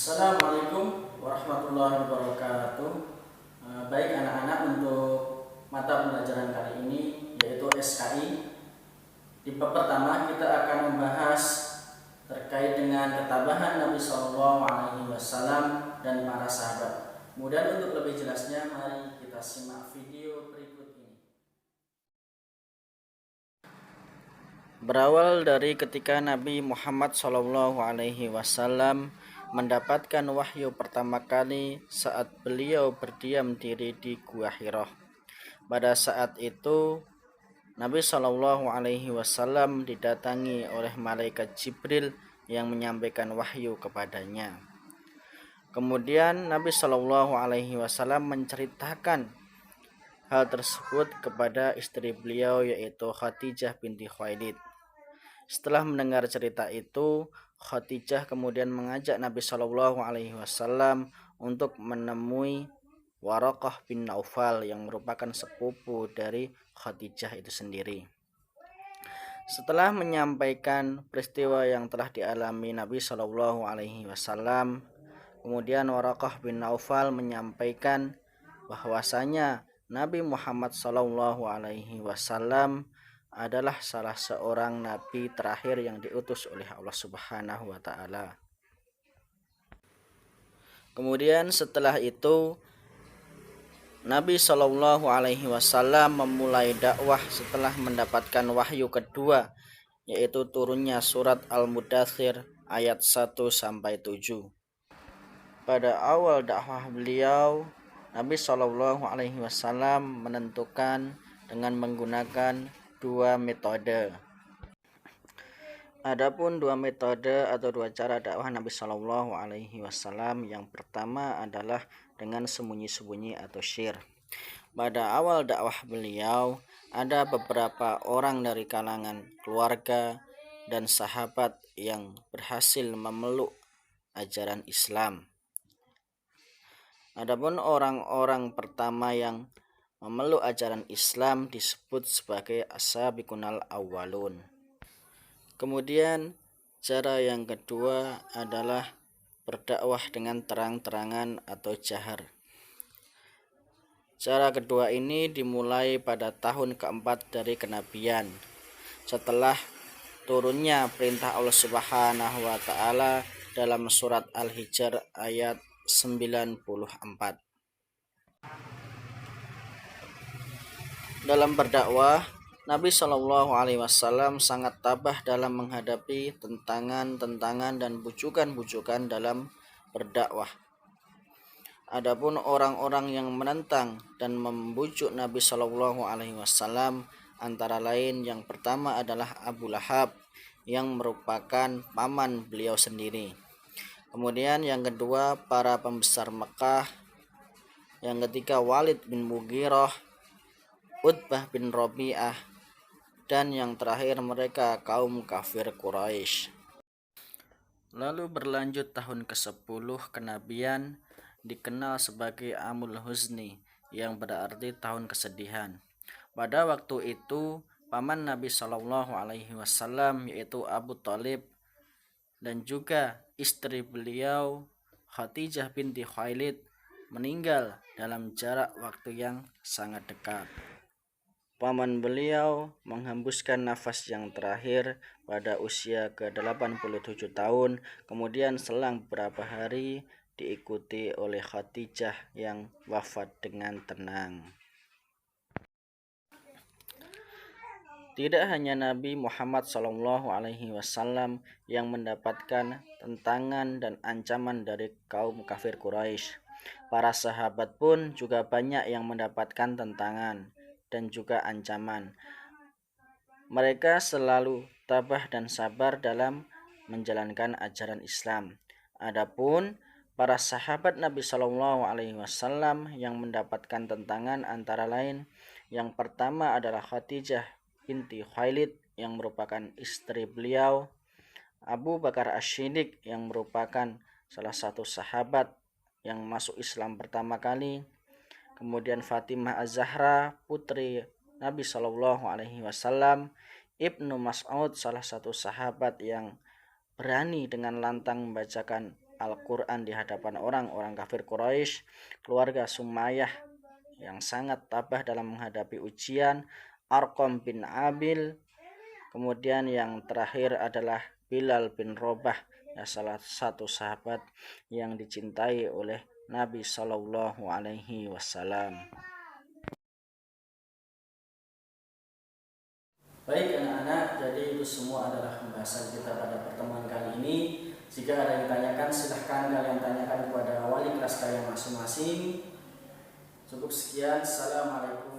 Assalamualaikum warahmatullahi wabarakatuh. Baik anak-anak, untuk mata pembelajaran kali ini yaitu SKI. Di bab pertama kita akan membahas terkait dengan ketabahan Nabi Shallallahu Alaihi Wasallam dan para sahabat. Kemudian untuk lebih jelasnya, mari kita simak video berikut ini. Berawal dari ketika Nabi Muhammad Shallallahu Alaihi Wasallam mendapatkan wahyu pertama kali saat beliau berdiam diri di Gua Hira. Pada saat itu Nabi Shallallahu Alaihi Wasallam didatangi oleh malaikat Jibril yang menyampaikan wahyu kepadanya. Kemudian Nabi Shallallahu Alaihi Wasallam menceritakan hal tersebut kepada istri beliau, yaitu Khadijah binti Khuwailid. Setelah mendengar cerita itu, Khadijah kemudian mengajak Nabi Shallallahu Alaihi Wasallam untuk menemui Waraqah bin Naufal yang merupakan sepupu dari Khadijah itu sendiri. Setelah menyampaikan peristiwa yang telah dialami Nabi Shallallahu Alaihi Wasallam, kemudian Waraqah bin Naufal menyampaikan bahwasanya Nabi Muhammad Shallallahu Alaihi Wasallam adalah salah seorang nabi terakhir yang diutus oleh Allah Subhanahu wa taala. Kemudian setelah itu Nabi Shallallahu Alaihi Wasallam memulai dakwah setelah mendapatkan wahyu kedua, yaitu turunnya surat Al-Mudaththir ayat 1 sampai 7. Pada awal dakwah beliau, Nabi Shallallahu Alaihi Wasallam menentukan dengan menggunakan dua metode. Adapun dua metode atau dua cara dakwah Nabi Shallallahu Alaihi Wasallam, yang pertama adalah dengan sembunyi-sembunyi atau syir. Pada awal dakwah beliau, ada beberapa orang dari kalangan keluarga dan sahabat yang berhasil memeluk ajaran Islam. Adapun orang-orang pertama yang memeluk ajaran Islam disebut sebagai as-sabiqunal awwalun. Kemudian cara yang kedua adalah berdakwah dengan terang-terangan atau jahar. Cara kedua ini dimulai pada tahun keempat dari kenabian, setelah turunnya perintah Allah Subhanahu wa taala dalam surat Al-Hijr ayat 94. Dalam berdakwah, Nabi Shallallahu Alaihi Wasallam sangat tabah dalam menghadapi tentangan-tentangan dan bujukan-bujukan dalam berdakwah. Adapun orang-orang yang menentang dan membujuk Nabi Shallallahu Alaihi Wasallam antara lain yang pertama adalah Abu Lahab yang merupakan paman beliau sendiri. Kemudian yang kedua para pembesar Mekah, yang ketiga Walid bin Mughirah, Utbah bin Rabi'ah, dan yang terakhir mereka kaum kafir Quraisy. Lalu berlanjut tahun ke-10 kenabian, dikenal sebagai Amul Huzni, yang berarti tahun kesedihan. Pada waktu itu paman Nabi Shallallahu Alaihi Wasallam, yaitu Abu Thalib, dan juga istri beliau Khadijah binti Khuwailid meninggal dalam jarak waktu yang sangat dekat. Paman beliau menghembuskan nafas yang terakhir pada usia ke-87 tahun, kemudian selang beberapa hari diikuti oleh Khadijah yang wafat dengan tenang. Tidak hanya Nabi Muhammad SAW yang mendapatkan tentangan dan ancaman dari kaum kafir Quraisy, para sahabat pun juga banyak yang mendapatkan tentangan dan juga ancaman. Mereka selalu tabah dan sabar dalam menjalankan ajaran Islam. Adapun para sahabat Nabi Shallallahu Alaihi Wasallam yang mendapatkan tentangan antara lain, yang pertama adalah Khadijah binti Khuwailid yang merupakan istri beliau, Abu Bakar As-Siddiq yang merupakan salah satu sahabat yang masuk Islam pertama kali, kemudian Fatimah Az-Zahra putri Nabi Shallallahu Alaihi Wasallam, Ibnu Mas'ud salah satu sahabat yang berani dengan lantang membacakan Al-Quran di hadapan orang-orang kafir Quraisy, keluarga Sumayyah yang sangat tabah dalam menghadapi ujian, Arqam bin Abil, kemudian yang terakhir adalah Bilal bin Rabah, ya, salah satu sahabat yang dicintai oleh Nabi Shallallahu Alaihi Wasallam. Baik anak-anak, jadi itu semua adalah pembahasan kita pada pertemuan kali ini. Jika ada yang ditanyakan, silahkan kalian tanyakan kepada wali kelas kalian masing-masing. Cukup sekian. Assalamualaikum.